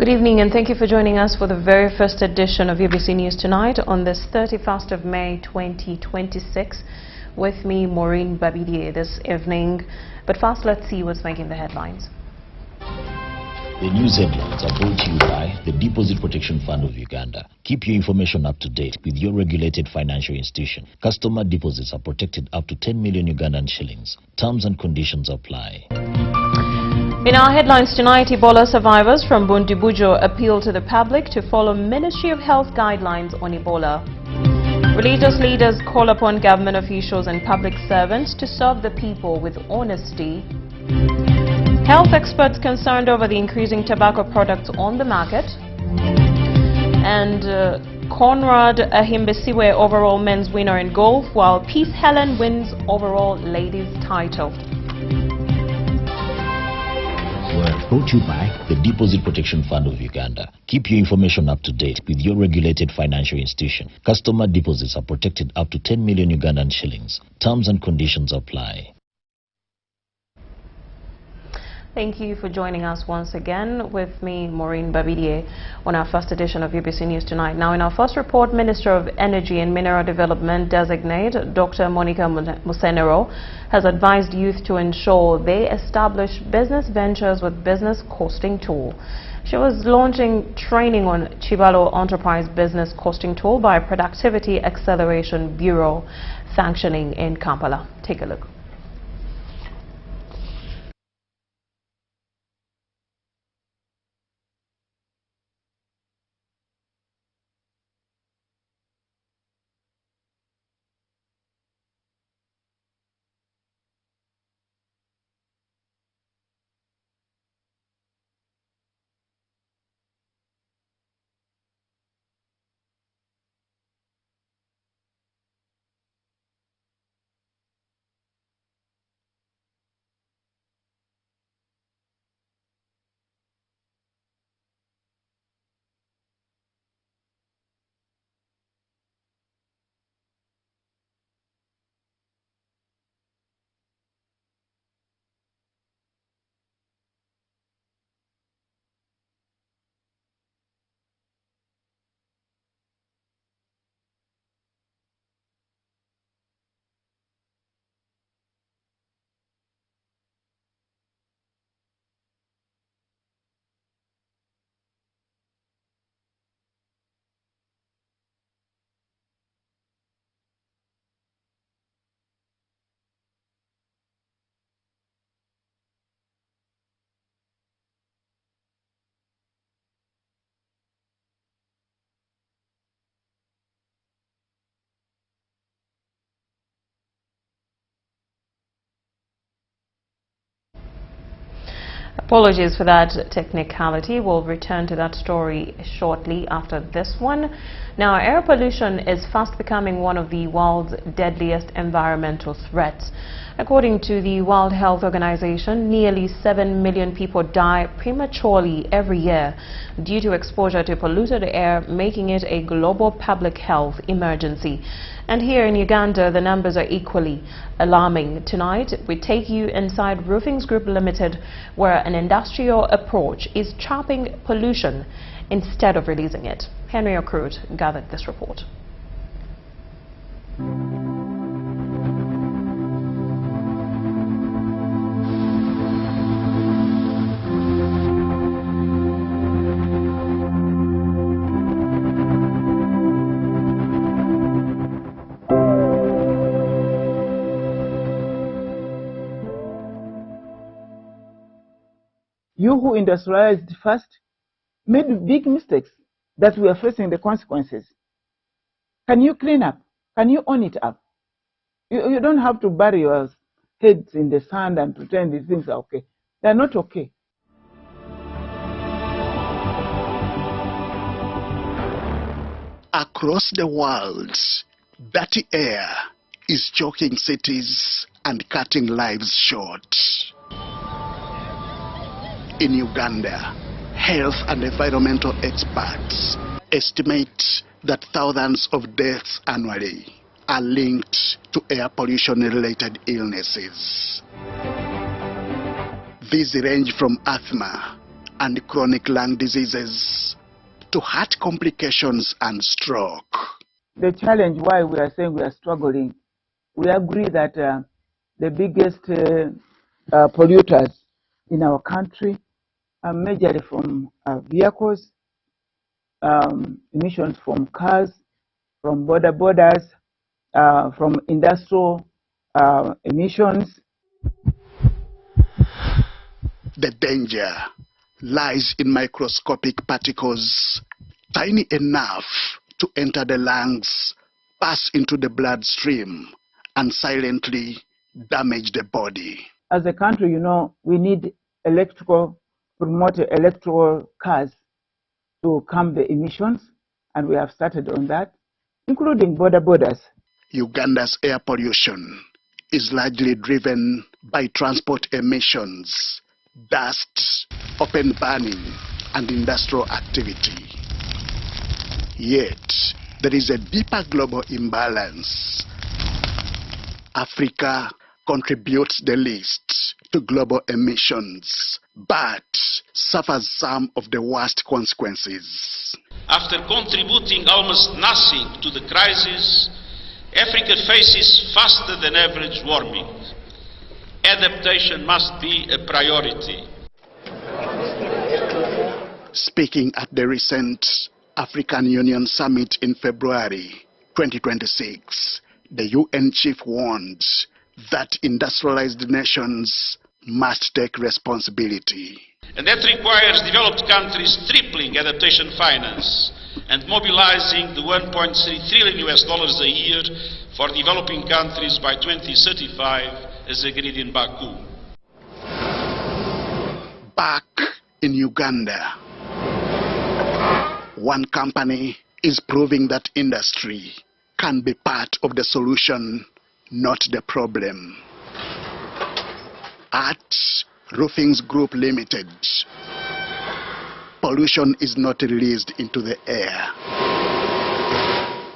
Good evening and thank you for joining us for the very first edition of UBC News Tonight on this 31st of May 2026. With me, Moureen Babirye this evening. But first, let's see what's making the headlines. The news headlines are brought to you by the Deposit Protection Fund of Uganda. Keep your information up to date with your regulated financial institution. Customer deposits are protected up to 10 million Ugandan shillings. Terms and conditions apply. In our headlines tonight, Ebola survivors from Bundibujo appeal to the public to follow Ministry of Health guidelines on Ebola. Religious leaders call upon government officials and public servants to serve the people with honesty. Health experts concerned over the increasing tobacco products on the market. And Conrad Ahimbesiwe overall men's winner in golf, while Peace Helen wins overall ladies title. Brought to you by the Deposit Protection Fund of Uganda. Keep your information up to date with your regulated financial institution. Customer deposits are protected up to 10 million Ugandan shillings. Terms and conditions apply. Thank you for joining us once again. With me, Moureen Babirye, on our first edition of UBC News Tonight. Now, in our first report, Minister of Energy and Mineral Development designate Dr. Monica Musenero has advised youth to ensure they establish business ventures with business costing tool. She was launching training on Chibalo Enterprise Business Costing Tool by Productivity Acceleration Bureau functioning in Kampala. Take a look. Apologies for that technicality. We'll return to that story shortly after this one. Now, air pollution is fast becoming one of the world's deadliest environmental threats. According to the World Health Organization, nearly 7 million people die prematurely every year due to exposure to polluted air, making it a global public health emergency. And here in Uganda, the numbers are equally alarming. Tonight, we take you inside Roofings Group Limited, where an industrial approach is trapping pollution instead of releasing it. Henry Okrut gathered this report. You who industrialized first made big mistakes that we are facing the consequences. Can you clean up? Can you own it up? You don't have to bury your heads in the sand and pretend these things are okay. They're not okay. Across the world, dirty air is choking cities and cutting lives short. In Uganda, health and environmental experts estimate that thousands of deaths annually are linked to air pollution-related illnesses. These range from asthma and chronic lung diseases to heart complications and stroke. The challenge why we are saying we are struggling, we agree that the biggest polluters in our country are majorly from vehicles, emissions from cars, from borders, from industrial emissions. The danger lies in microscopic particles, tiny enough to enter the lungs, pass into the bloodstream, and silently damage the body. As a country, you know, we need promote electrical cars to calm the emissions, and we have started on that, including borders. Uganda's air pollution is largely driven by transport emissions, dust, open burning, and industrial activity. Yet, there is a deeper global imbalance. Africa contributes the least to global emissions, but suffers some of the worst consequences. After contributing almost nothing to the crisis, Africa faces faster than average warming. Adaptation must be a priority. Speaking at the recent African Union Summit in February 2026, the UN chief warned that industrialized nations must take responsibility. And that requires developed countries tripling adaptation finance and mobilizing the $1.3 trillion a year for developing countries by 2035 as agreed in Baku. Back in Uganda, one company is proving that industry can be part of the solution, not the problem. At Roofings Group Limited, pollution is not released into the air.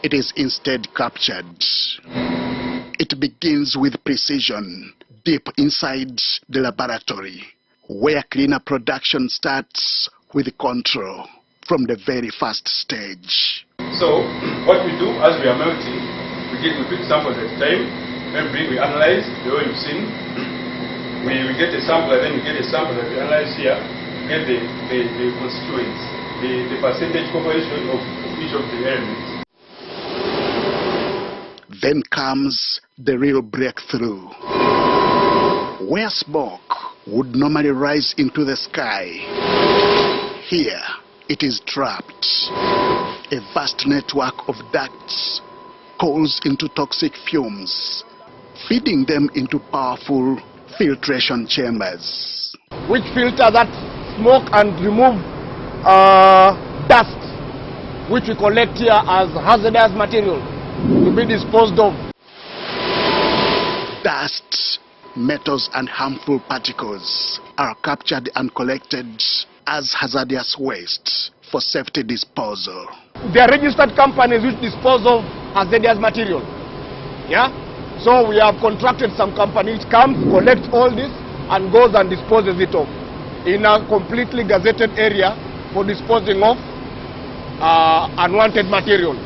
It is instead captured. It begins with precision deep inside the laboratory, where cleaner production starts with control from the very first stage. So, what we do as we are melting, we pick samples at a time. Every we analyze the way you've seen. We get a sample, and then you get a sample that we analyze here. Get the constituents, the percentage composition of each of the elements. Then comes the real breakthrough. Where smoke would normally rise into the sky, here it is trapped. A vast network of ducts calls into toxic fumes, feeding them into powerful filtration chambers, which filter that smoke and remove dust, which we collect here as hazardous material to be disposed of. Dust, metals, and harmful particles are captured and collected as hazardous waste for safety disposal. They are registered companies which dispose of hazardous material. Yeah? So we have contracted some company which comes, collects all this, and goes and disposes it off in a completely gazetted area for disposing of unwanted material.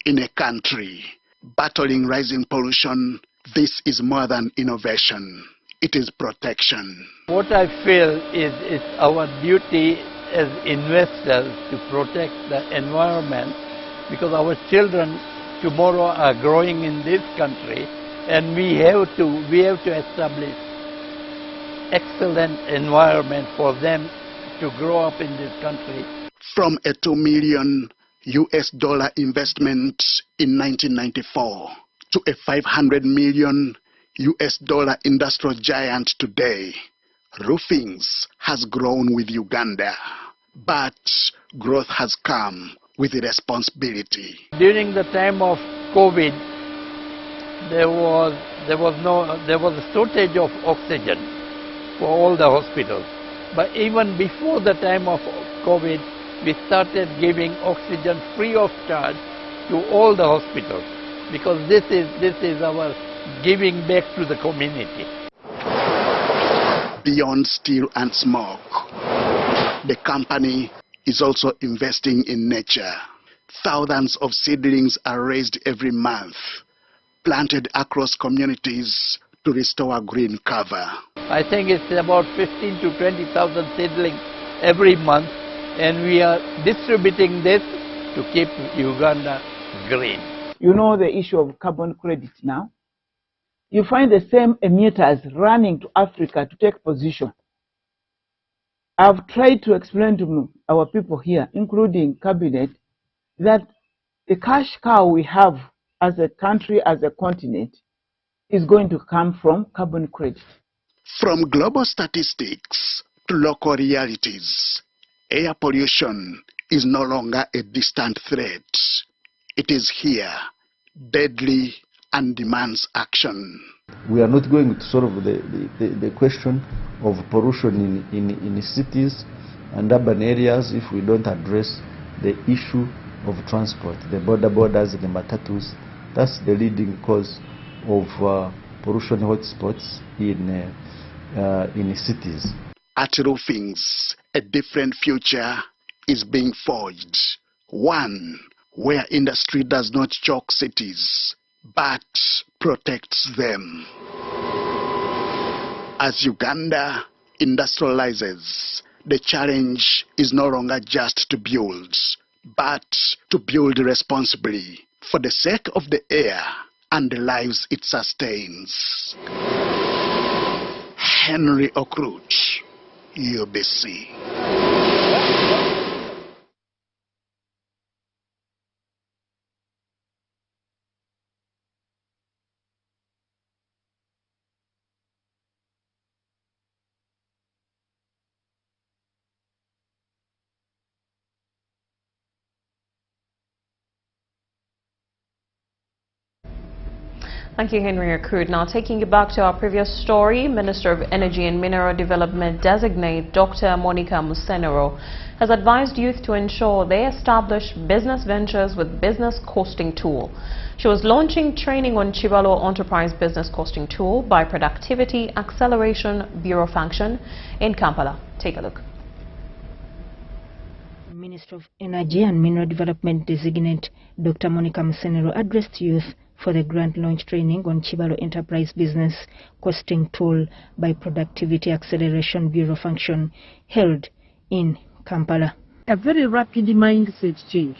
In a country battling rising pollution, this is more than innovation. It is protection. What I feel is it's our duty as investors to protect the environment, because our children tomorrow are growing in this country, and we have to establish excellent environment for them to grow up in this country. From a $2 million investment in 1994 to a $500 million industrial giant today, Roofings has grown with Uganda. But growth has come with responsibility. During the time of COVID, there was a shortage of oxygen for all the hospitals. But even before the time of COVID, we started giving oxygen free of charge to all the hospitals, because this is our giving back to the community. Beyond steel and smoke, the company is also investing in nature. Thousands of seedlings are raised every month, planted across communities to restore green cover. I think it's about 15 to 20,000 seedlings every month, and we are distributing this to keep Uganda green. You know the issue of carbon credit now? You find the same emitters running to Africa to take position. I've tried to explain to our people here, including cabinet, that the cash cow we have as a country, as a continent, is going to come from carbon credit. From global statistics to local realities, air pollution is no longer a distant threat. It is here, deadly, and demands action. We are not going to solve the question of pollution in cities and urban areas if we don't address the issue of transport, the borders, the matatus. That's the leading cause of pollution hotspots in cities. At Roofings, a different future is being forged. One where industry does not choke cities, but protects them. As Uganda industrializes, the challenge is no longer just to build, but to build responsibly for the sake of the air and the lives it sustains. Henry Okrut, UBC. Thank you, Henry Okrut. Now, taking you back to our previous story, Minister of Energy and Mineral Development designate Dr. Monica Musenero has advised youth to ensure they establish business ventures with business costing tool. She was launching training on Chibalo Enterprise Business Costing Tool by Productivity Acceleration Bureau Function in Kampala. Take a look. Minister of Energy and Mineral Development designate Dr. Monica Musenero addressed youth for the grant launch training on Chibalo Enterprise Business Costing Tool by Productivity Acceleration Bureau Function held in Kampala. A very rapid mindset change,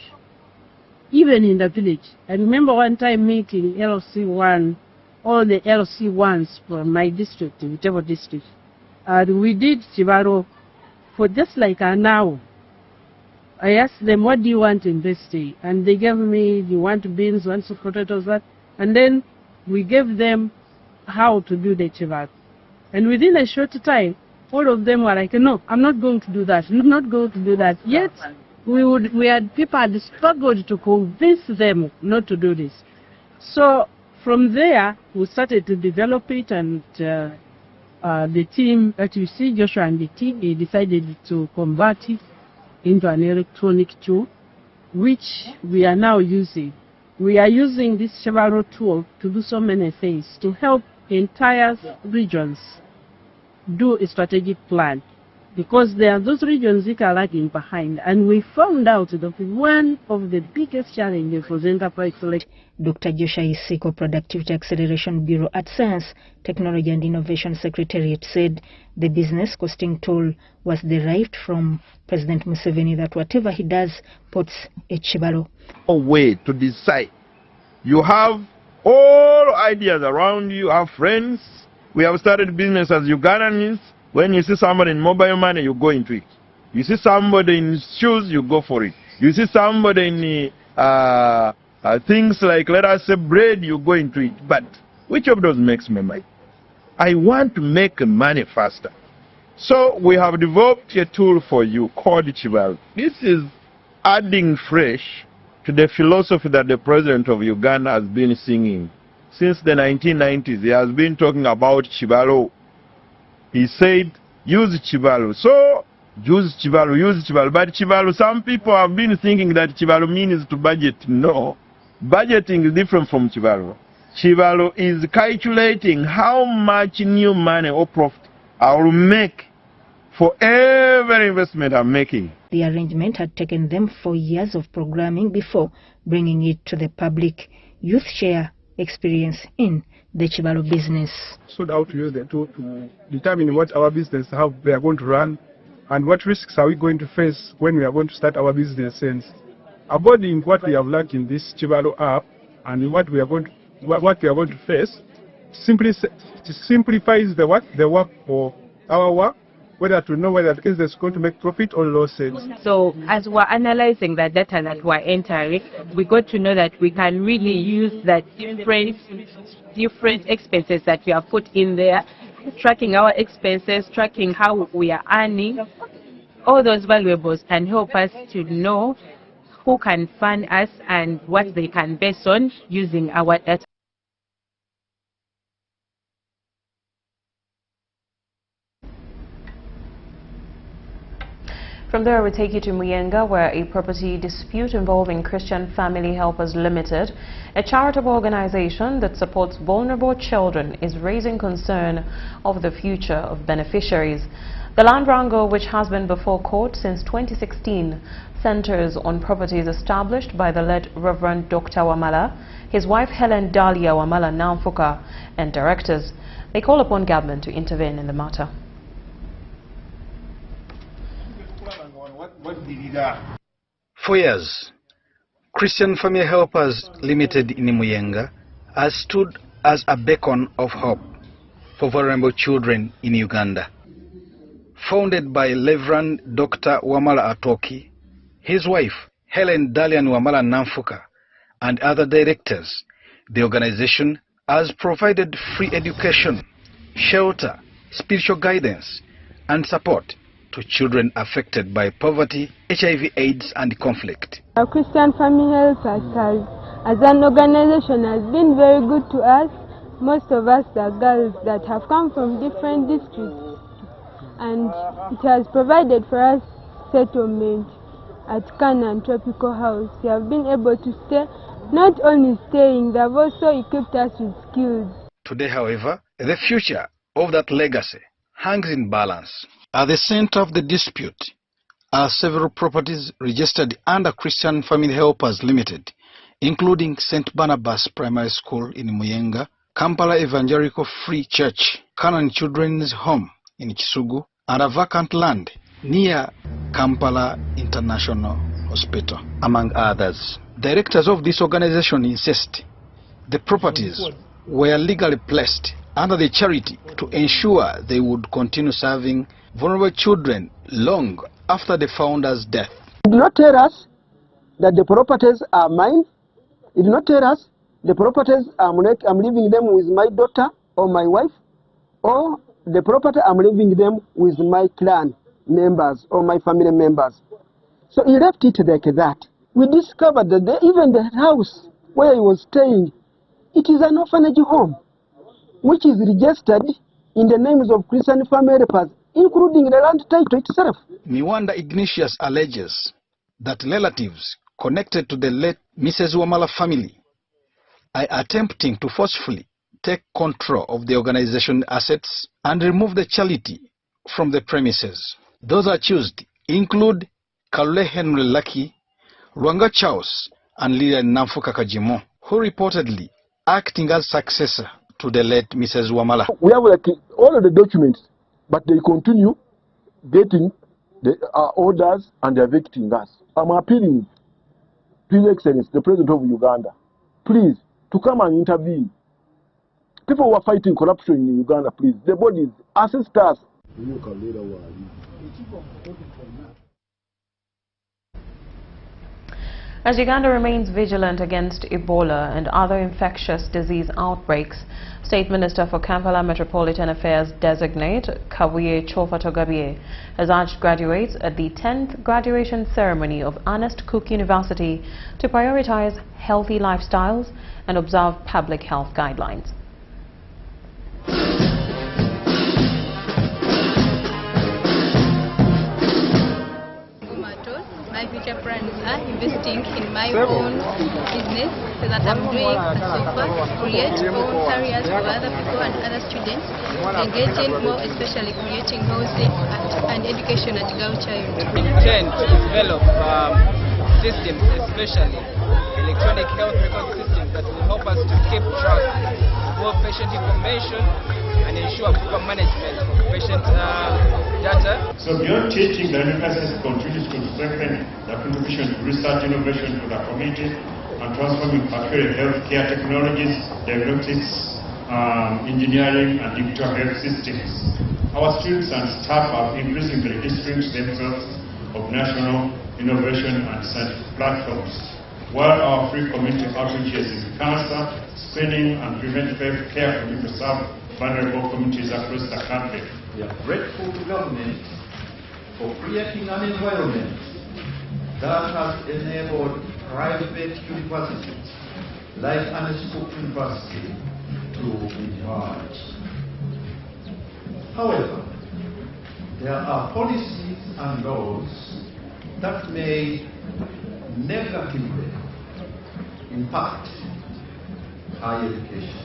even in the village. I remember one time meeting LC1, all the LC1s from my district, whichever district, and we did Chibalo for just like an hour. I asked them, what do you want in this day? And they gave me, do you want beans, want potatoes, that? And then we gave them how to do the Chibalo. And within a short time, all of them were like, no, I'm not going to do that. I'm not going to do that. Yet, people had struggled to convince them not to do this. So, from there, we started to develop it, and the team that you see, Joshua and the team, they decided to convert it into an electronic tool, which we are now using. We are using this Chibalo tool to do so many things, to help entire regions do a strategic plan, because there are those regions that are lagging behind, and we found out that one of the biggest challenges was enterprise selection. Dr. Joshua Isiko, Productivity Acceleration Bureau at Science, Technology and Innovation Secretariat, said the business costing tool was derived from President Museveni, that whatever he does puts a Chibalo. A way to decide. You have all ideas around you, have friends. We have started business as Ugandans. When you see somebody in mobile money, you go into it. You see somebody in shoes, you go for it. You see somebody in things like, let us say, bread, you go into it. But which of those makes me money? I want to make money faster. So we have developed a tool for you called Chibalo. This is adding fresh to the philosophy that the president of Uganda has been singing. Since the 1990s, he has been talking about Chibalo. He said, use Chibalo. So, use Chibalo. But Chibalo, some people have been thinking that Chibalo means to budget. No. Budgeting is different from Chibalo. Chibalo is calculating how much new money or profit I will make for every investment I'm making. The arrangement had taken them 4 years of programming before bringing it to the public. Youth share experience in the Chibalo business. So how to use the tool to determine what our business, how we are going to run, and what risks are we going to face when we are going to start our business. And avoiding what we have learned in this Chibalo app and what we are going to face, simplifies the work for our work, whether to know whether the business is going to make profit or losses. So as we're analyzing the data that we're entering, we got to know that we can really use that different expenses that we have put in there, tracking our expenses, tracking how we are earning. All those valuables can help us to know who can fund us and what they can base on using our data. From there, we take you to Muyenga, where a property dispute involving Christian Family Helpers Limited, a charitable organization that supports vulnerable children, is raising concern over the future of beneficiaries. The land wrangle, which has been before court since 2016, centers on properties established by the late Reverend Dr. Wamala, his wife Helen Dahlia Wamala Namfuka, and directors. They call upon government to intervene in the matter. For years, Christian Family Helpers Limited in Muyenga has stood as a beacon of hope for vulnerable children in Uganda. Founded by Reverend Dr. Wamala Atoki, his wife Helen Dalian Wamala Namfuka, and other directors, the organization has provided free education, shelter, spiritual guidance, and support to children affected by poverty, HIV, AIDS, and conflict. Our Christian Family Helpers as an organization has been very good to us. Most of us are girls that have come from different districts, and it has provided for us settlement at Canaan Tropical House. We have been able to stay, not only staying, they have also equipped us with skills. Today, however, the future of that legacy hangs in balance. At the center of the dispute are several properties registered under Christian Family Helpers Limited, including St. Barnabas Primary School in Muyenga, Kampala Evangelical Free Church, Canaan Children's Home in Kisugu, and a vacant land near Kampala International Hospital, among others. Directors of this organization insist the properties were legally placed under the charity to ensure they would continue serving vulnerable children long after the founder's death. It did not tell us that the properties are mine. It did not tell us the properties I'm leaving them with my daughter or my wife, or the property I'm leaving them with my clan members or my family members. So he left it like that. We discovered that even the house where he was staying, it is an orphanage home, which is registered in the names of Christian Family Helpers, including the land title itself. Miwanda Ignatius alleges that relatives connected to the late Mrs. Wamala family are attempting to forcefully take control of the organization assets and remove the charity from the premises. Those accused include Kalule Henry Lucky, Rwanga Charles, and Lilian Namfuka Kajimo, who reportedly acting as successor to the late Mrs. Wamala. We have like all of the documents, but they continue getting the orders and evicting us. I'm appealing to His Excellency, the President of Uganda, please, to come and intervene. People who are fighting corruption in Uganda, please, the bodies, assist us. As Uganda remains vigilant against Ebola and other infectious disease outbreaks, State Minister for Kampala Metropolitan Affairs designate Kabuye Chofa-Togabye has urged graduates at the 10th graduation ceremony of Ernest Cook University to prioritize healthy lifestyles and observe public health guidelines. My future plans are investing in my own business so that I'm doing so far, create own careers for other people and other students, engaging more, especially creating housing and education at Gaucha. We intend to develop systems, especially electronic health record systems that will help us to keep track of patient information and ensure proper management of patient data. So beyond teaching, the university continues to strengthen the contribution to research innovation to the community and transforming actual healthcare technologies, diagnostics, engineering and digital health systems. Our students and staff are increasingly distinguished themselves of national innovation and scientific platforms, while our free community outreaches in cancer, screening and preventive care continue to serve vulnerable communities across the country. We are grateful to government for creating an environment that has enabled private universities like Ernest Cook University to emerge. However, there are policies and laws that may negatively impact higher education.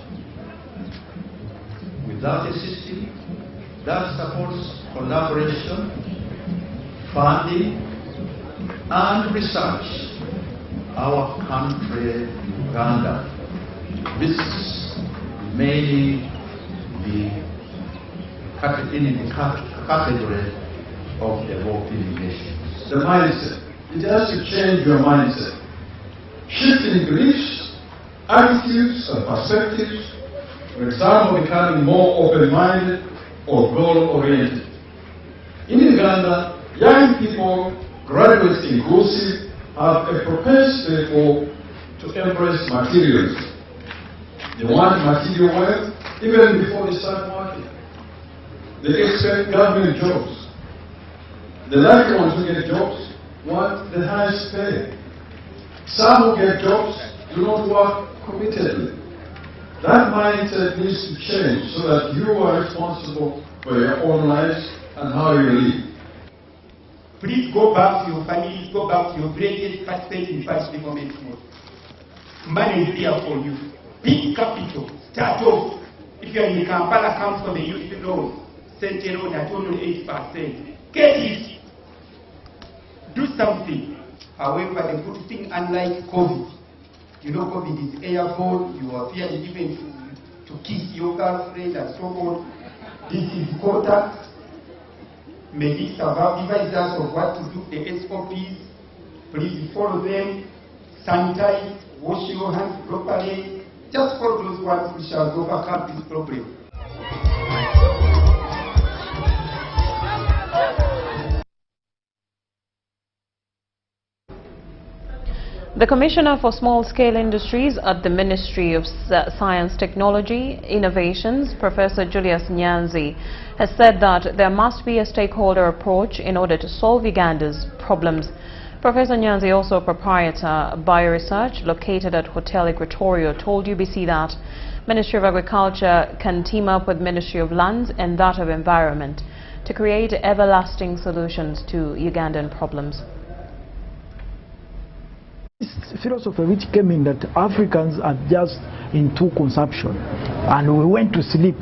Without a system that supports collaboration, funding, and research, our country, Uganda, risks remaining in the category of developing nations. The mindset. It has to change your mindset. Shifting beliefs, attitudes, and perspectives. For example, becoming more open-minded or goal-oriented. In Uganda, young people, graduates inclusive, have a propensity to embrace materialism. They want material wealth even before they start working. They expect government jobs. The lucky ones who get jobs want the highest pay. Some who get jobs do not work committedly. That mindset needs to change so that you are responsible for your own lives and how you live. Please go back to your families, go back to your villages, participate in party development mode. Money is here for you. Big capital, start off. If you are in Kampala, come from the youth loan, center loan at only 8%. Get it. Do something. However, the good thing, unlike COVID, you know, COVID is airborne, you are fearing even to kiss your girlfriend and so on. This is contact. May this advise us of what to do, the SOPs. Please follow them, sanitize, wash your hands properly. Just follow those ones we shall overcome this problem. The Commissioner for Small-Scale Industries at the Ministry of Science, Technology, Innovations, Professor Julius Nyanzi, has said that there must be a stakeholder approach in order to solve Uganda's problems. Professor Nyanzi, also proprietor Bioresearch, located at Hotel Equatorio, told UBC that Ministry of Agriculture can team up with Ministry of Lands and that of Environment to create everlasting solutions to Ugandan problems. This philosophy which came in that Africans are just into consumption and we went to sleep.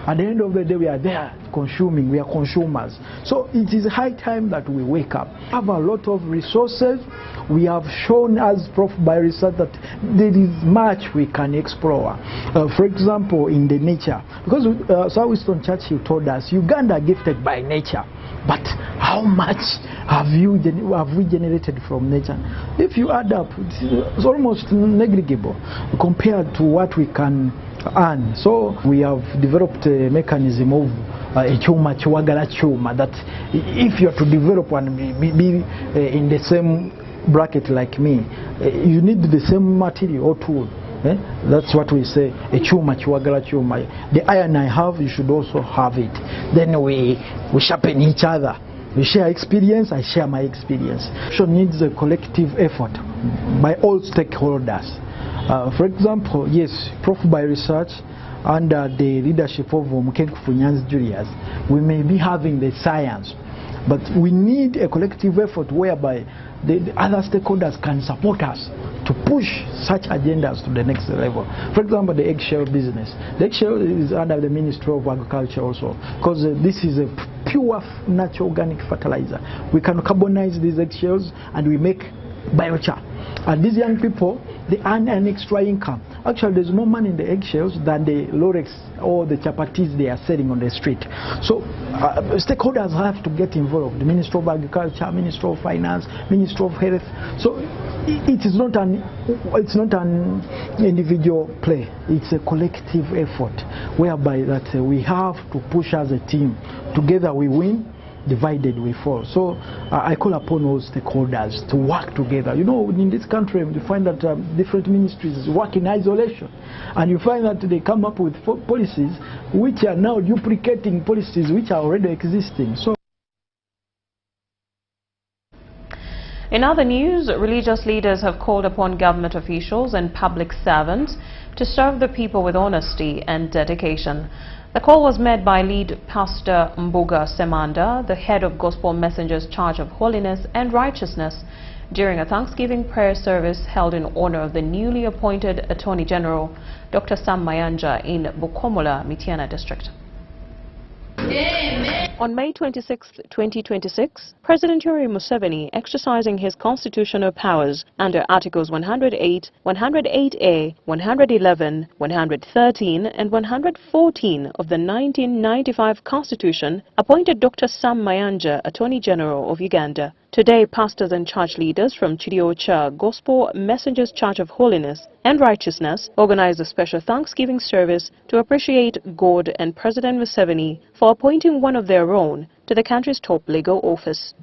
At the end of the day, we are there consuming, we are consumers. So it is high time that we wake up. We have a lot of resources. We have shown as Prof. Bioresearch that there is much we can explore. For example, in the nature, because Sir Winston Churchill told us, Uganda gifted by nature. But how much have we generated from nature? If you add up, it's almost negligible compared to what we can earn. So we have developed a mechanism of ekyuma kiwagala kyuma, that if you are to develop and be in the same bracket like me, you need the same material or tool. That's what we say, ekyuma kiwagala kyuma. The iron I have, you should also have it. Then we sharpen each other. We share experience, I share my experience. So needs a collective effort by all stakeholders. For example, yes, Prof by research under the leadership of Mukenkufunyanzi Julius, we may be having the science, but we need a collective effort whereby the other stakeholders can support us to push such agendas to the next level. For example, the eggshell business. The eggshell is under the Ministry of Agriculture also, because this is a pure natural organic fertilizer. We can carbonize these eggshells and we make biochar. And these young people, they earn an extra income. Actually, there's more money in the eggshells than the lorex or the chapatis they are selling on the street. So stakeholders have to get involved. The Ministry of Agriculture, Ministry of Finance, Ministry of Health. So it's not an individual play. It's a collective effort whereby that we have to push as a team. Together we win, divided we fall. So I call upon all stakeholders to work together. You know, in this country you find that different ministries work in isolation, and you find that they come up with policies which are now duplicating policies which are already existing. So in other news, religious leaders have called upon government officials and public servants to serve the people with honesty and dedication. The call was made by lead pastor Mbuga Semanda, the head of Gospel Messengers Church of Holiness and Righteousness, during a Thanksgiving prayer service held in honor of the newly appointed Attorney General, Dr. Sam Mayanja, in Bukomola, Mityana district. On May 26, 2026, President Yoweri Museveni, exercising his constitutional powers under Articles 108, 108A, 111, 113 and 114 of the 1995 Constitution, appointed Dr. Sam Mayanja Attorney General of Uganda. Today, pastors and church leaders from Chiriocha Gospel Messengers Church of Holiness and Righteousness organized a special Thanksgiving service to appreciate God and President Museveni for appointing one of their own to the country's top legal office.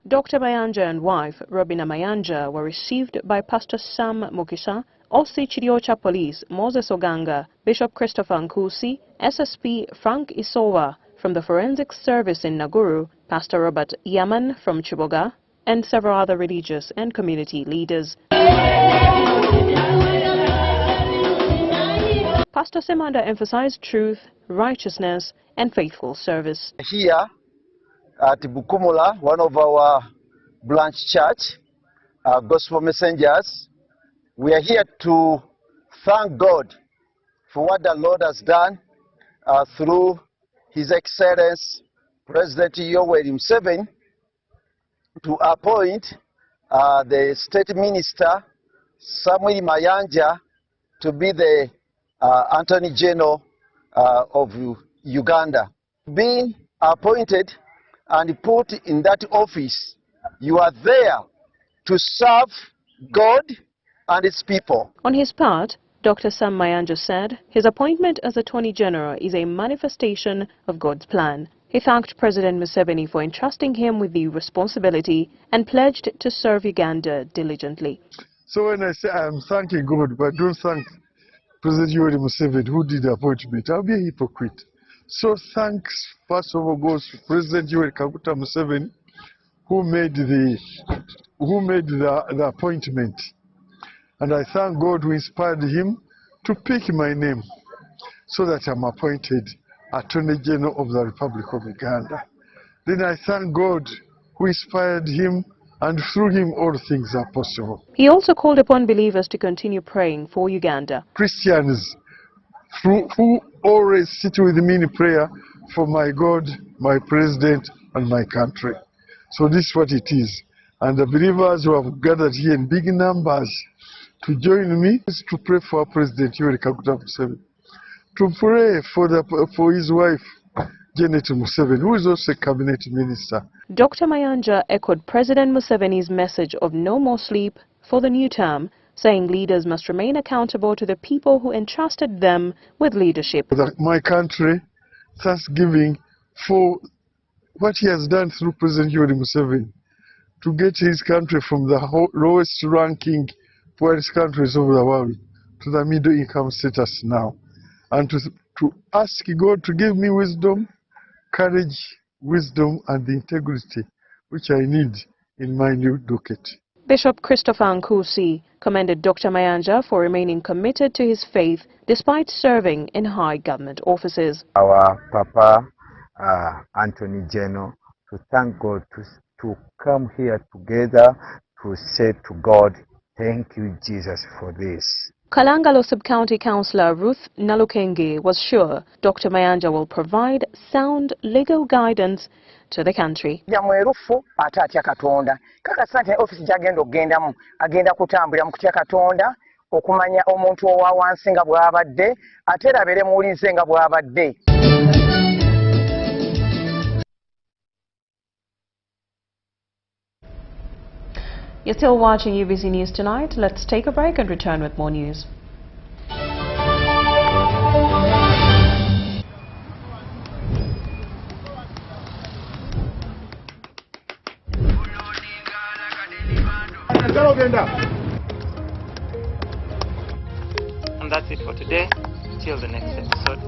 Dr. Mayanja and wife, Robina Mayanja, were received by Pastor Sam Mukisa, OC Chiriocha Police, Moses Oganga, Bishop Christopher Nkusi, SSP Frank Isowa from the Forensic Service in Naguru, Pastor Robert Yaman from Chiboga, and several other religious and community leaders. Pastor Semanda emphasized truth, righteousness, and faithful service. Here at Bukomola, one of our branch church, Gospel Messengers, we are here to thank God for what the Lord has done through His Excellence President Yoweri Museveni to appoint the State Minister Samuel Mayanja to be the Attorney General of Uganda. Being appointed and put in that office, you are there to serve God and His people. On his part, Dr. Sam Mayanja said his appointment as Attorney General is a manifestation of God's plan. He thanked President Museveni for entrusting him with the responsibility and pledged to serve Uganda diligently. So when I say I'm thanking God, but don't thank President Yoweri Museveni who did the appointment, I'll be a hypocrite. So thanks first of all goes to President Yoweri Kaguta Museveni who made the appointment. And I thank God who inspired him to pick my name so that I'm appointed Attorney General of the Republic of Uganda. Then I thank God who inspired him, and through him all things are possible. He also called upon believers to continue praying for Uganda. Christians who always sit with me in prayer for my God, my President, and my country. So this is what it is. And the believers who have gathered here in big numbers, to join me is to pray for our President Yoweri Kaguta Museveni, to pray for his wife, Janet Museveni, who is also a cabinet minister. Dr. Mayanja echoed President Museveni's message of no more sleep for the new term, saying leaders must remain accountable to the people who entrusted them with leadership. My country, thanksgiving for what he has done through President Yoweri Museveni to get his country from the lowest ranking poorest countries of the world to the middle income status now, and to ask God to give me wisdom, courage, wisdom and the integrity which I need in my new docket. Bishop Christopher Nkusi commended Dr. Mayanja for remaining committed to his faith despite serving in high government offices. Our Papa Anthony Jeno, to thank God, to come here together to say to God, thank you, Jesus, for this. Kalangalo Sub-County Councillor Ruth Nalukenge was sure Dr. Mayanja will provide sound legal guidance to the country. Okumanya omuntu owa wansi nga bw'abadde ate era abeere muwulize nga bw'abadde. You're still watching UBC News Tonight. Let's take a break and return with more news. And that's it for today. Till the next episode.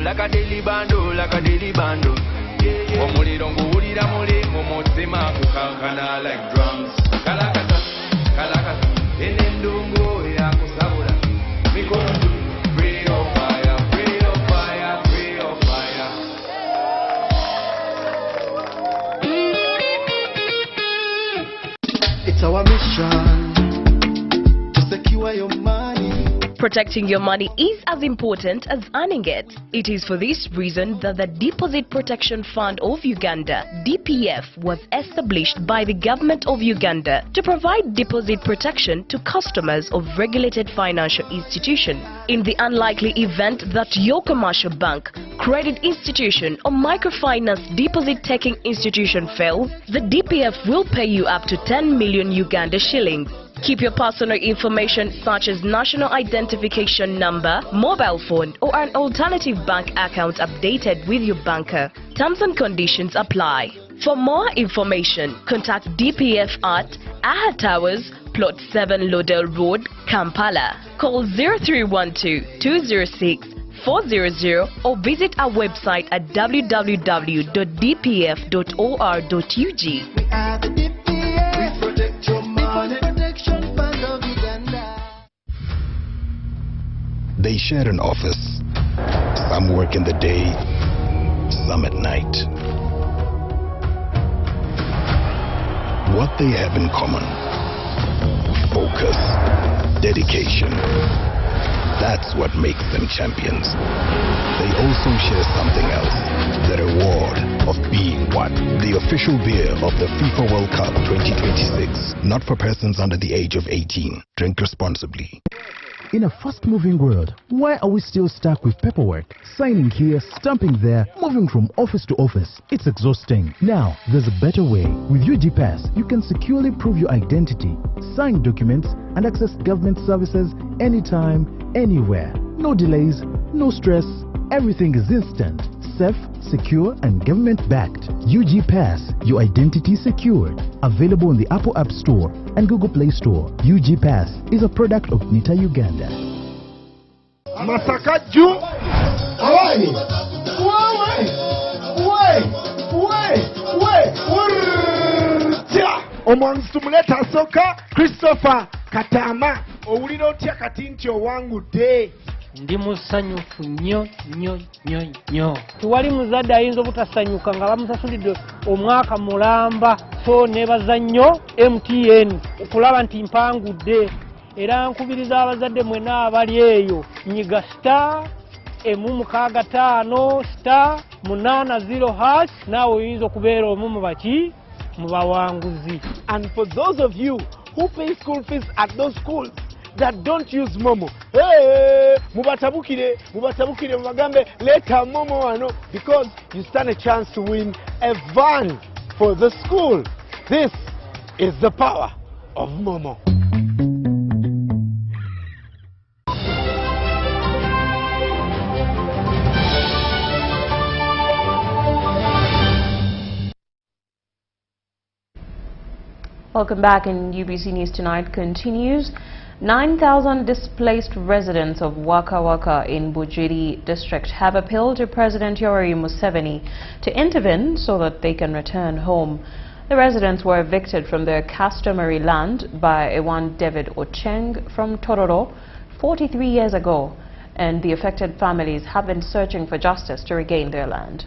Like a daily bando. Omuliro nguwulira muli mumutima kukankana like drums. Kalakata, kalakata, enendungu ya kusabula. Mikono tu, free of fire, free of fire, free of fire. It's our mission to secure your money. Protecting your money is as important as earning it. It is for this reason that the Deposit Protection Fund of Uganda, DPF, was established by the government of Uganda to provide deposit protection to customers of regulated financial institutions. In the unlikely event that your commercial bank, credit institution or microfinance deposit-taking institution fails, the DPF will pay you up to 10 million Uganda shillings. Keep your personal information such as national identification number, mobile phone or an alternative bank account updated with your banker. Terms and conditions apply. For more information, contact DPF at Aha Towers, Plot 7 Lodell Road, Kampala. Call 0312-206-400 or visit our website at www.dpf.or.ug. They share an office. Some work in the day, some at night. What they have in common: focus, dedication. That's what makes them champions. They also share something else: the reward of being one. The official beer of the FIFA World Cup 2026. Not for persons under the age of 18. Drink responsibly. In a fast-moving world, why are we still stuck with paperwork? Signing here, stamping there, moving from office to office. It's exhausting. Now, there's a better way. With UGPass, you can securely prove your identity, sign documents, and access government services anytime, anywhere. No delays, no stress. Everything is instant, safe, secure, and government-backed. UGPass, your identity secured. Available in the Apple App Store and Google Play Store. UGPass is a product of Nita Uganda. Masaka Ju. Hawaii. Omonzi tumuleta soka Christopher Katama. Owulira otya kati nti owangudde. ndi musanyufu nnyo nnyo nnyo nnyo. Tewali muzadde ayinza obutasanyuka nga bamusasulidde omwaka mulamba, so nebaza nnyo MTN okulaba nti mpangudde, era nkubiriza abazadde mwena abali eyo nyiga *165*880# naawe oyinza okubeera omu mu baki mu bawanguzi. And for those of you who pay school fees at those schools that don't use Momo, hey, mubatabukire mubagambe leta Momo wano, because you stand a chance to win a van for the school. This is the power of Momo. Welcome back, and UBC News Tonight continues. 9,000 displaced residents of Waka Waka in Bujiri district have appealed to President Yoweri Museveni to intervene so that they can return home. The residents were evicted from their customary land by one David Ocheng from Tororo 43 years ago, and the affected families have been searching for justice to regain their land.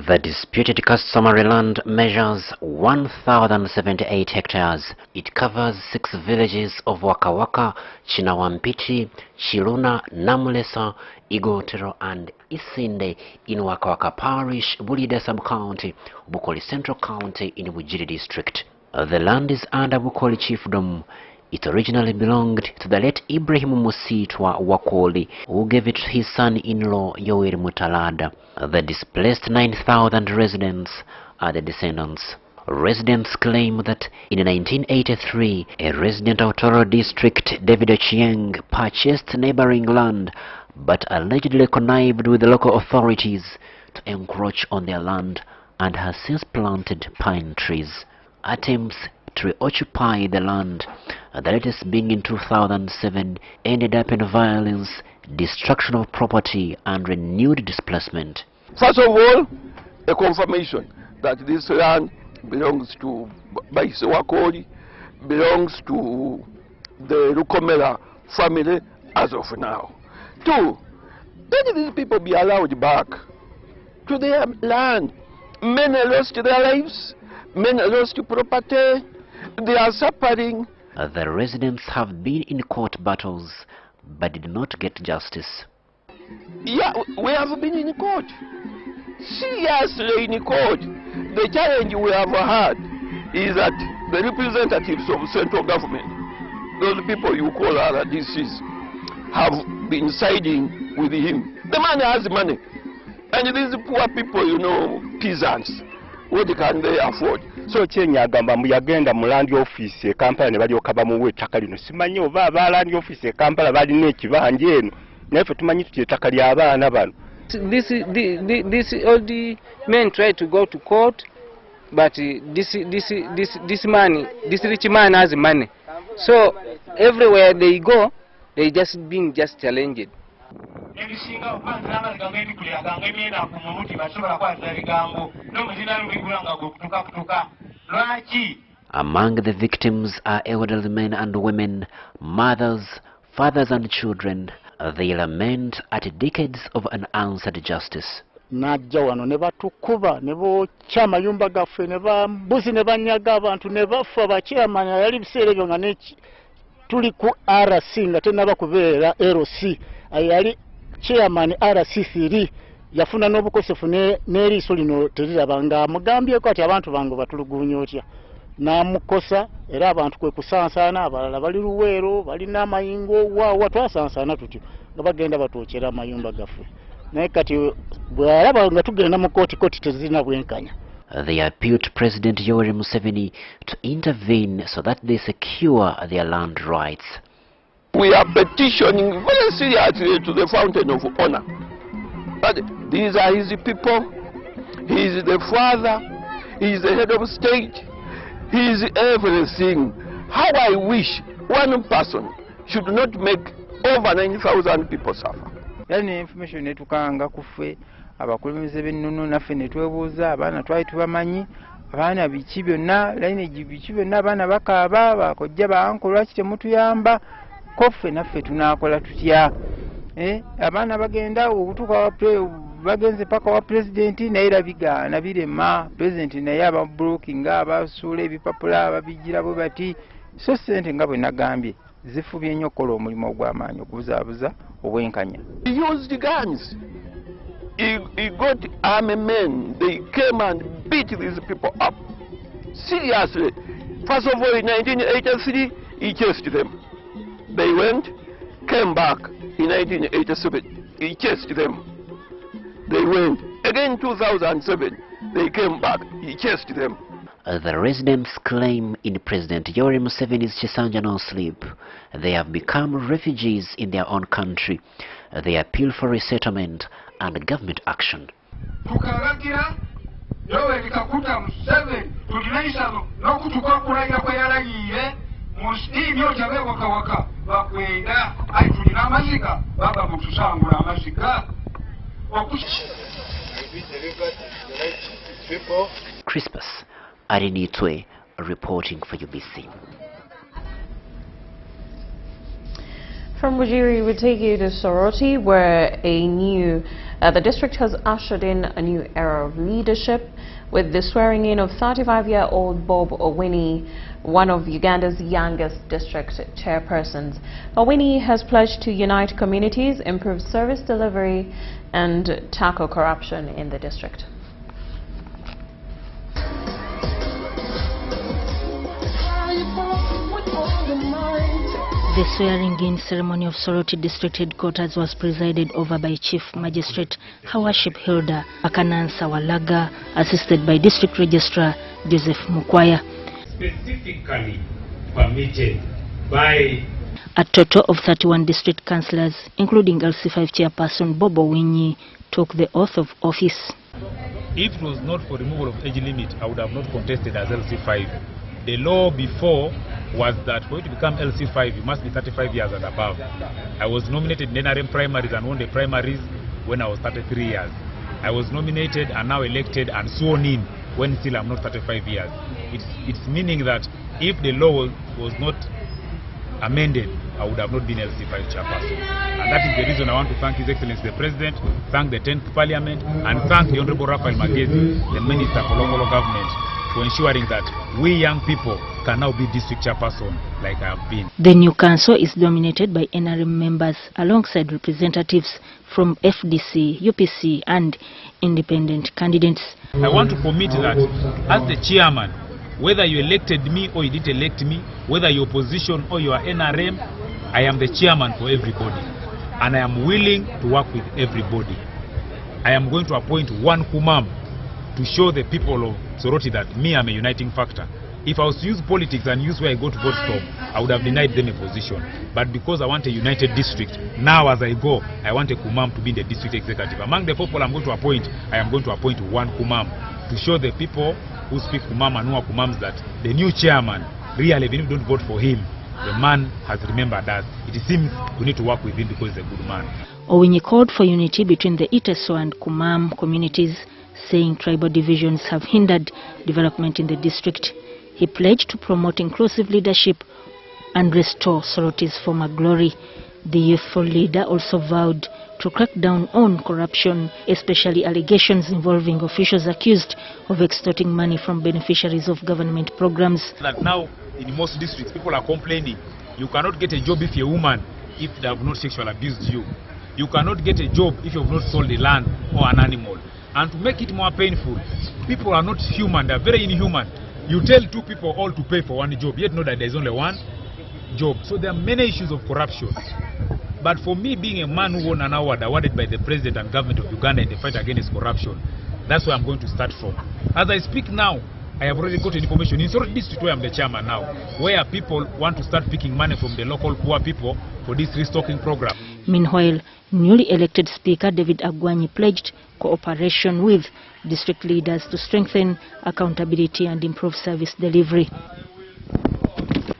The disputed customary land measures 1,078 hectares. It covers 6 villages of Waka Waka, Chinawampiti, Chiruna, Namulesa, Igotero and Isinde in Waka Waka Parish, Bulida Sub-County, Bukoli Central County in Bujiri District. The land is under Bukoli Chiefdom. It originally belonged to the late Ibrahim Musitwa Wakoli, who gave it to his son-in-law Yoweri Mutalada. The displaced 9,000 residents are the descendants. Residents claim that in 1983, a resident of Toro district, David Ochieng, purchased neighboring land, but allegedly connived with the local authorities to encroach on their land and has since planted pine trees. Attempts to reoccupy the land, the latest being in 2007, ended up in violence, destruction of property and renewed displacement. First of all, a confirmation that this land belongs to Baise Wakoli, belongs to the Rukomera family as of now. 2, let these people be allowed back to their land. Many lost their lives, many lost property. They are suffering. The residents have been in court battles but did not get justice. Yeah, we have been in court. Seriously in court. The challenge we have had is that the representatives of central government, those people you call RDCs, have been siding with him. The man has money. And these poor people, you know, peasants, what can they afford? So Kenya agamba muyagenda mu land office e Kampala ne balyoka bamuwe ettaka lino. Simanyi oba aba land office e Kampala balina ekibanja eno. Naye ffe tumanyi tuti ettaka ly'abaana bano. This all the men try to go to court, but this rich man has money. So everywhere they go, they just being just challenged. Among the victims are elderly men and women, mothers, fathers and children. They lament at decades of unanswered justice. Najja wano ne batukuba ne bookya amayumba gaffe ne bambuzi ne banyaga abantu ne bafa bakyamanya yali biseera ebyo nga tuli ku RC nga tennaba kubeera LC yali chairman RC3 yafuna n'obukosefu n'eriiso lino teriraba nga amugambyeko ati abantu bange batulugunya otya n'amukosa era abantu kwe kusansaana abalala bali Luweero balina amayingo waawa twasansaana tutyo nga bagenda batwokyera amayumba gaffe naye kati bwe alaba nga tugenda mu kooti tezirina bwenkanya. They appealed to President Yoweri Museveni to intervene so that they secure their land rights. We are petitioning very seriously to the fountain of honor. But these are his people. He is the father. He is the head of state. He is everything. How I wish one person should not make over 9,000 people suffer. yani information netukanga kuffe abakulembeze b'ennono naffe ne twebuuza abaana twali tubamanyi abaana biki byonna lineage biki byonna abaana bakaaba bakojja banko lwaki temutuyamba koffe naffe tunaakola tutya abaana bagenda okutuuka bagenze paka wa pulezidenti naye era bigaana birema pulezidenti naye ababulookinga abasuula ebipapula ababigira bwe bati so ssente nga bwe nagambye zifubye nnyo okukola omulimu ogw'amaanyi okubuzaabuza obwenkanya. He used guns. He got army men. They came and beat these people up. Seriously. First of all, in 1983, he chased them. They went, came back in 1987. He chased them. They went. Again in 2007, they came back. He chased them. The residents claim in President Yoweri Museveni's Chisanja no sleep. They have become refugees in their own country. They appeal for resettlement and government action. Tukalagira Yoweri Kaguta Museveni tulinaisano n'okutuka kulayira kwe yalayiye mu sitiimu ojabe waka bakwenda ayi tulina amaziga baba mutusangula amaziga. Crispus Arinitwe reporting for UBC. From Wajiri, we take you to Soroti, where the district has ushered in a new era of leadership with the swearing in of 35-year-old Bob Owini, one of Uganda's youngest district chairpersons. Owini has pledged to unite communities, improve service delivery, and tackle corruption in the district. The swearing-in ceremony of Soroti District Headquarters was presided over by Chief Magistrate Hawaship Hilda Akanansa Walaga, assisted by District Registrar Joseph Mukwaya. Specifically permitted by a total of 31 district councillors, including LC5 chairperson Bob Owini, took the oath of office. If it was not for removal of age limit, I would have not contested as LC5. The law before was that for you to become LC5, you must be 35 years and above. I was nominated in NRM primaries and won the primaries when I was 33 years. I was nominated and now elected and sworn in when still I'm not 35 years. It's meaning that if the law was not amended, I would have not been LC5 chairperson. And that is the reason I want to thank His Excellency the President, thank the 10th Parliament, and thank the Honorable Raphael Magezi, the Minister for Local Government, for ensuring that we young people can now be district chairperson like I have been. The new council is dominated by NRM members alongside representatives from FDC, UPC and independent candidates. I want to commit that as the chairman, whether you elected me or you didn't elect me, whether you're opposition or you are NRM, I am the chairman for everybody. And I am willing to work with everybody. I am going to appoint one Kumam to show the people of Soroti that me, I'm a uniting factor. If I was to use politics and use where I go to vote from, I would have denied them a position. But because I want a united district, now as I go, I want a Kumam to be in the district executive. Among the people I'm going to appoint, I am going to appoint one Kumam to show the people who speak Kumam and who are Kumams that the new chairman, really, even if you don't vote for him, the man has remembered us. It seems we need to work with him because he's a good man. Owini called for unity between the Iteso and Kumam communities, saying tribal divisions have hindered development in the district. He pledged to promote inclusive leadership and restore Soroti's former glory. The youthful leader also vowed to crack down on corruption, especially allegations involving officials accused of extorting money from beneficiaries of government programs. That now in most districts people are complaining, you cannot get a job if you're a woman if they have not sexually abused you. You cannot get a job if you have not sold a land or an animal. And to make it more painful, people are not human, they are very inhuman. You tell two people all to pay for one job, yet know that there is only one job. So there are many issues of corruption. But for me, being a man who won an award awarded by the President and government of Uganda in the fight against corruption, that's where I'm going to start from. As I speak now, I have already gotten information in Soroti district where I'm the chairman now, where people want to start picking money from the local poor people for this restocking program. Meanwhile, newly elected Speaker David Agwanyi pledged cooperation with district leaders to strengthen accountability and improve service delivery.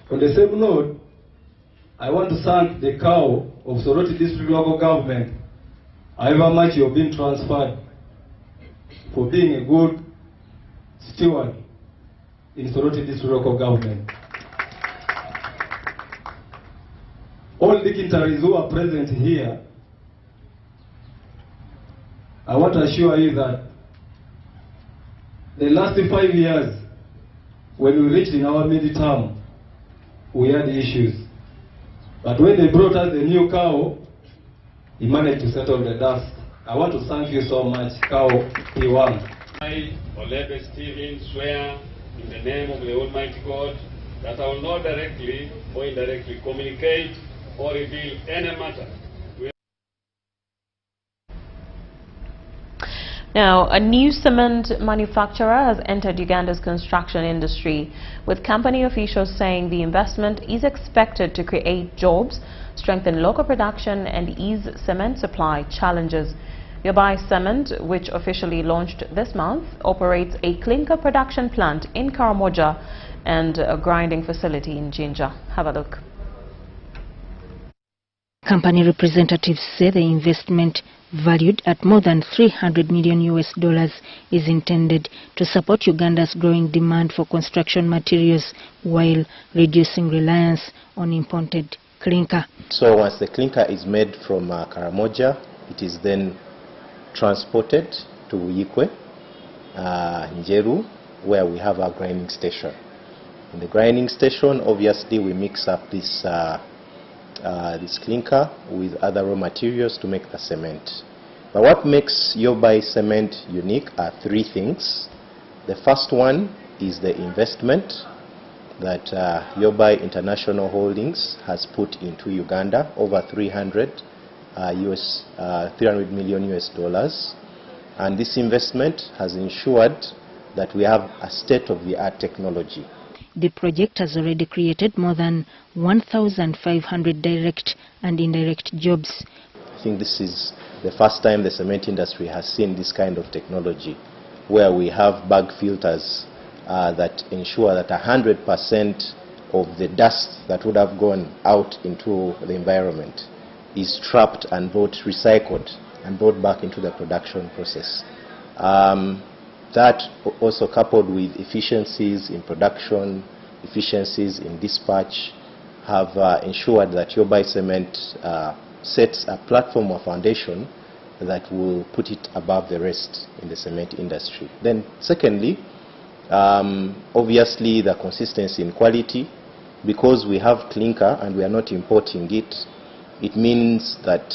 On the same note, I want to thank the CAO of Soroti District Local Government however much you've been transferred, for being a good steward in Soroti District Local Government. All dignitaries who are present here, I want to assure you that the last 5 years, when we reached in our mid-term, we had issues. But when they brought us the new cow, he managed to settle the dust. I want to thank you so much, Cow P1. I, Olebe Stephen, swear in the name of the Almighty God that I will not directly or indirectly communicate or reveal any matter. Now, a new cement manufacturer has entered Uganda's construction industry, with company officials saying the investment is expected to create jobs, strengthen local production and ease cement supply challenges. Yobai Cement, which officially launched this month, operates a clinker production plant in Karamoja and a grinding facility in Jinja. Have a look. Company representatives say the investment, valued at more than $300 million is intended to support Uganda's growing demand for construction materials while reducing reliance on imported clinker. So once the clinker is made from Karamoja, it is then transported to Yikwe, Njeru, where we have our grinding station. In the grinding station, obviously, we mix up this clinker with other raw materials to make the cement. But what makes Yobai Cement unique are three things. The first one is the investment that Yobai International Holdings has put into Uganda, over $300 million. And this investment has ensured that we have a state-of-the-art technology. The project has already created more than 1,500 direct and indirect jobs. I think this is the first time the cement industry has seen this kind of technology, where we have bag filters that ensure that 100% of the dust that would have gone out into the environment is trapped and recycled and brought back into the production process. That also, coupled with efficiencies in production, efficiencies in dispatch, have ensured that Yobai Cement sets a platform or foundation that will put it above the rest in the cement industry. Then secondly, obviously the consistency in quality. Because we have clinker and we are not importing it, it means that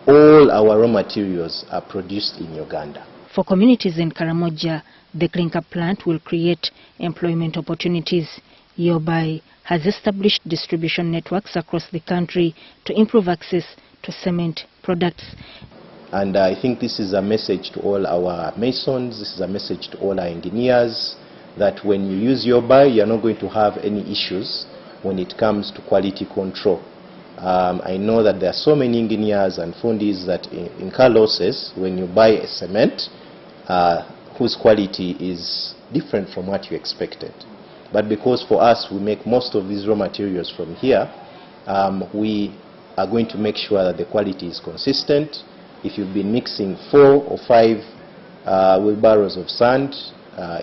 all our raw materials are produced in Uganda. For communities in Karamoja, the clinker plant will create employment opportunities. Yobai has established distribution networks across the country to improve access to cement products. And I think this is a message to all our masons, this is a message to all our engineers, that when you use Yobai, you're not going to have any issues when it comes to quality control. I know that there are so many engineers and fundis that incur losses when you buy a cement whose quality is different from what you expected. But because for us we make most of these raw materials from here, we are going to make sure that the quality is consistent. If you've been mixing 4 or 5 wheelbarrows of sand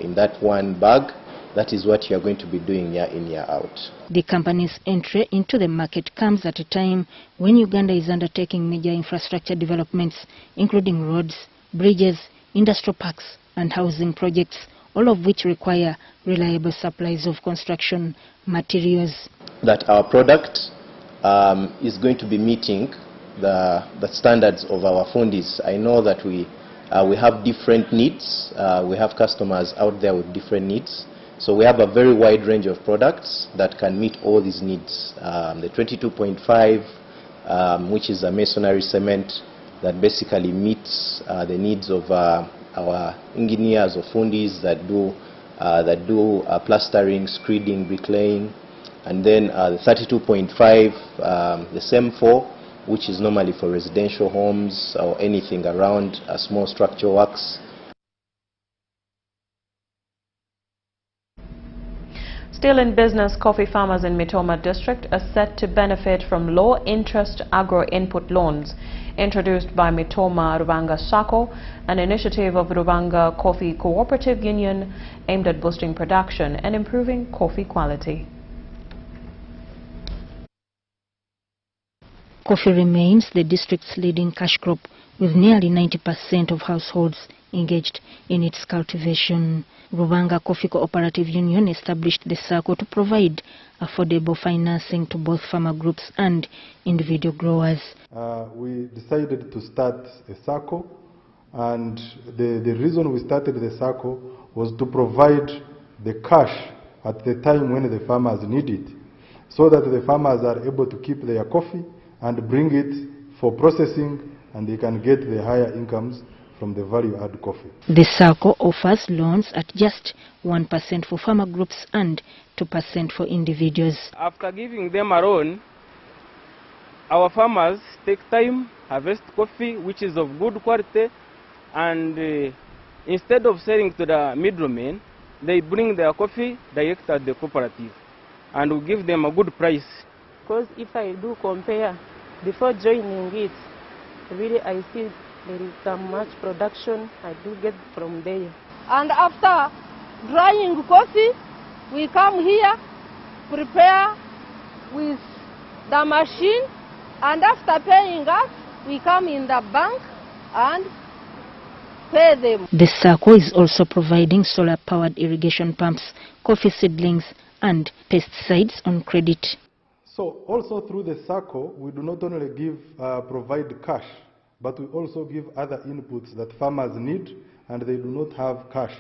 in that one bag, that is what you are going to be doing year in, year out. The company's entry into the market comes at a time when Uganda is undertaking major infrastructure developments, including roads, bridges, industrial parks and housing projects, all of which require reliable supplies of construction materials. That our product is going to be meeting the standards of our fundis. I know that we have different needs. We have customers out there with different needs. So we have a very wide range of products that can meet all these needs. The 22.5, which is a masonry cement that basically meets the needs of our engineers or fundis that do plastering, screeding, bricklaying. And then the 32.5, the same 4, which is normally for residential homes or anything around small structural works. Still in business, coffee farmers in Mitoma district are set to benefit from low-interest agro-input loans introduced by Mitoma Rubanga Sacco, an initiative of Rubanga Coffee Cooperative Union aimed at boosting production and improving coffee quality. Coffee remains the district's leading cash crop, with nearly 90% of households engaged in its cultivation. Rubanga Coffee Cooperative Union established the SACCO to provide affordable financing to both farmer groups and individual growers. We decided to start a SACCO, and the reason we started the SACCO was to provide the cash at the time when the farmers need it, so that the farmers are able to keep their coffee and bring it for processing, and they can get the higher incomes from the value-add coffee. The SACCO offers loans at just 1% for farmer groups and 2% for individuals. After giving them a loan, our farmers take time, harvest coffee which is of good quality, and instead of selling to the middlemen, they bring their coffee direct at the cooperative, and we give them a good price. Because if I do compare, before joining it, really I see there is so much production I do get from there. And after drying coffee, we come here, prepare with the machine, and after paying us, we come in the bank and pay them. The SACCO is also providing solar-powered irrigation pumps, coffee seedlings, and pesticides on credit. So also through the SACCO, we do not only provide cash, but we also give other inputs that farmers need, and they do not have cash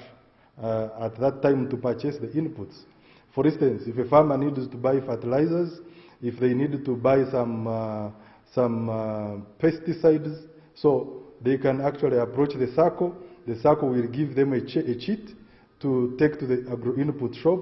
at that time to purchase the inputs. For instance, if a farmer needs to buy fertilizers, if they need to buy some pesticides, so they can actually approach the SACCO. The SACCO will give them a cheat to take to the agro-input shop,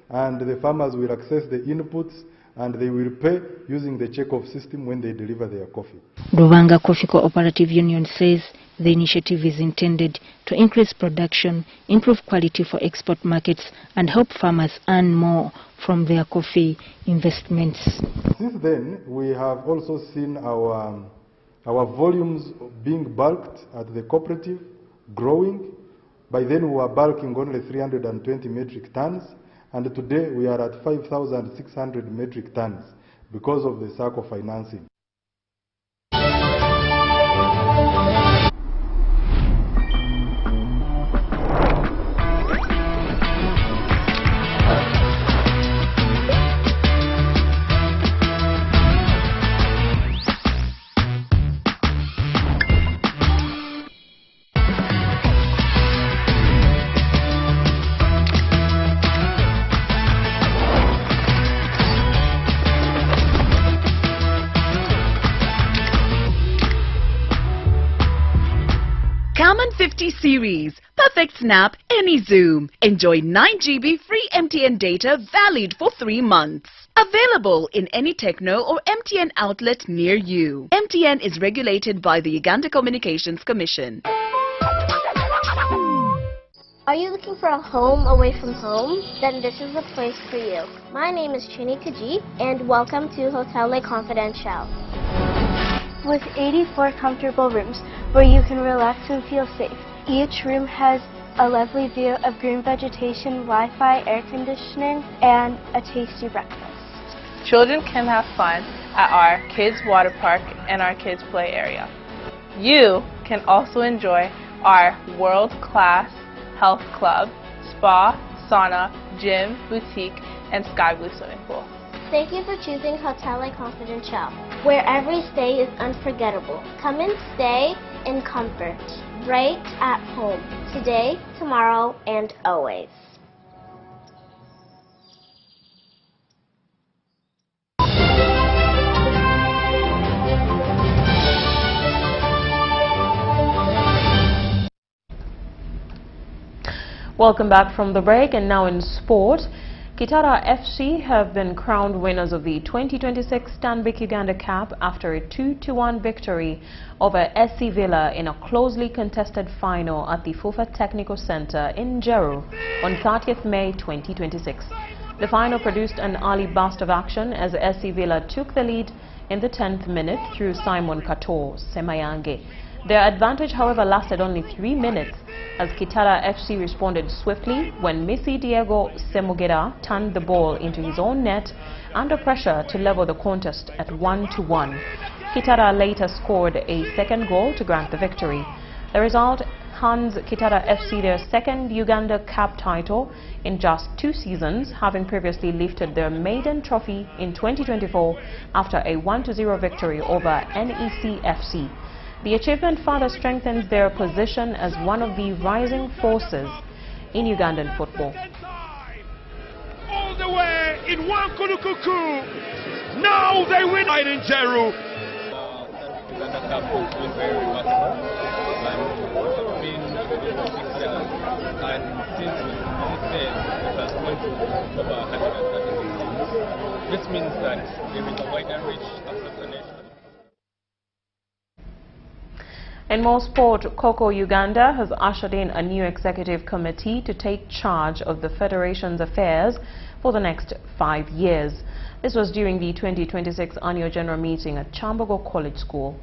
and the farmers will access the inputs, and they will pay using the check-off system when they deliver their coffee. Rubanga Coffee Cooperative Union says the initiative is intended to increase production, improve quality for export markets, and help farmers earn more from their coffee investments. Since then, we have also seen our volumes being bulked at the cooperative growing. By then, we were bulking only 320 metric tons. And today we are at 5,600 metric tons because of the SACCO financing. Common 50 series, perfect snap, any zoom. Enjoy 9 GB free MTN data valid for 3 months. Available in any Techno or MTN outlet near you. MTN is regulated by the Uganda Communications Commission. Are you looking for a home away from home? Then this is the place for you. My name is Trini Kaji, and welcome to Hotel Le Confidential. With 84 comfortable rooms where you can relax and feel safe. Each room has a lovely view of green vegetation, Wi-Fi, air conditioning, and a tasty breakfast. Children can have fun at our kids water park and our kids play area. You can also enjoy our world-class health club, spa, sauna, gym, boutique, and sky blue swimming pool. Thank you for choosing Hotel Le Confidential, where every stay is unforgettable. Come and stay in comfort, right at home, today, tomorrow, and always. Welcome back from the break, and now in sport. Kitara FC have been crowned winners of the 2026 Stanbic Uganda Cup after a 2-1 victory over SC Villa in a closely contested final at the Fufa Technical Center in Jeru on 30th May 2026. The final produced an early burst of action as SC Villa took the lead in the 10th minute through Simon Kato Semayange. Their advantage, however, lasted only 3 minutes as Kitara FC responded swiftly when Messi Diego Semugera turned the ball into his own net under pressure to level the contest at 1-1. Kitara later scored a second goal to grant the victory. The result hands Kitara FC their second Uganda Cup title in just 2 seasons, having previously lifted their maiden trophy in 2024 after a 1-0 victory over NEC FC. The achievement further strengthens their position as one of the rising forces in Ugandan football. All the way in Wankulukuku. Now they win in Jeru. Uganda Cup is doing very remarkable. It's been 6 years, and since this day it has gone to over 130 games. This means that there is a wider reach across the nation. In more sport, Coco Uganda has ushered in a new executive committee to take charge of the federation's affairs for the next 5 years. This was during the 2026 annual general meeting at Chambogo College School.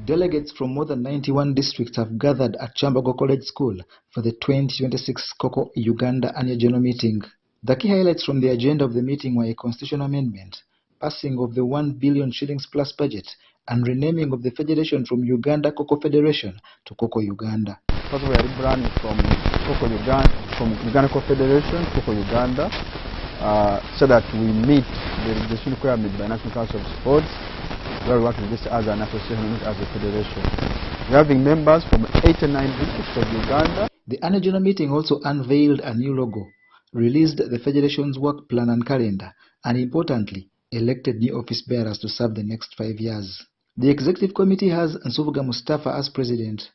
Delegates from more than 91 districts have gathered at Chambogo College School for the 2026 Coco Uganda annual general meeting. The key highlights from the agenda of the meeting were a constitutional amendment, passing of the 1 billion shillings plus budget, and renaming of the federation from Uganda Coco Federation to Coco Uganda. Because we are rebranding from Coco Uganda, from Uganda Coco Federation to Coco Uganda, so that we meet the legislation requirement by National Council of Sports, where we want to register as an association, not as a federation. We are having members from 89 districts of Uganda. The annual general meeting also unveiled a new logo, released the federation's work plan and calendar, and importantly, elected new office bearers to serve the next 5 years. The executive committee has Nsubuga Mustafa as president,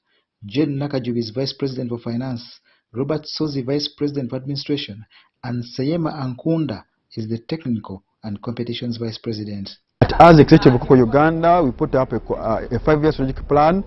Jane Nakajubi is vice president for finance, Robert Sozi vice president for administration, and Sayema Ankunda is the technical and competitions vice president. As executive of Coco Uganda, we put up a 5-year strategic plan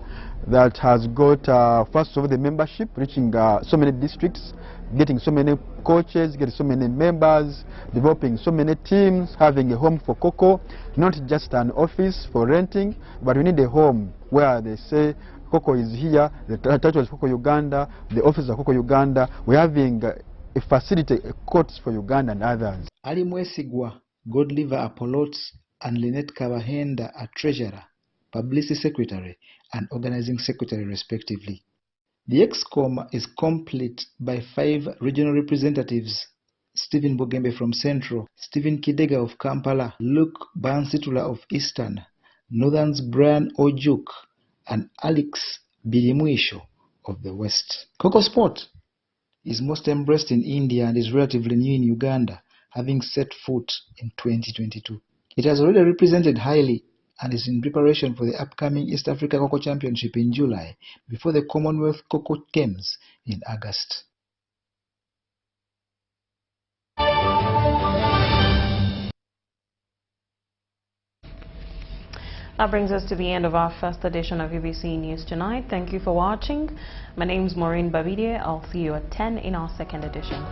that has got first of all the membership, reaching so many districts, getting so many coaches, getting so many members, developing so many teams, having a home for Coco, not just an office for renting, but we need a home where they say Coco is here, the title is Coco Uganda, the office of Coco Uganda. We're having a facility, a courts for Uganda and others. Ali Mwesigwa, Godliver Apollots, and Lynette Kabahenda are treasurer, publicity secretary, and organizing secretary respectively. The ExCom is complete by 5 regional representatives: Stephen Bogembe from Central, Stephen Kidega of Kampala, Luke Bansitula of Eastern, Northern's Brian Ojuk, and Alex Bilimwisho of the West. Coco Sport is most embraced in India and is relatively new in Uganda, having set foot in 2022. It has already represented highly and is in preparation for the upcoming East Africa Coco Championship in July before the Commonwealth Coco Games in August. That brings us to the end of our first edition of UBC News Tonight. Thank you for watching. My name is Moureen Babirye. I'll see you at 10 in our second edition.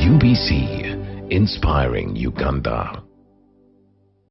UBC, inspiring Uganda.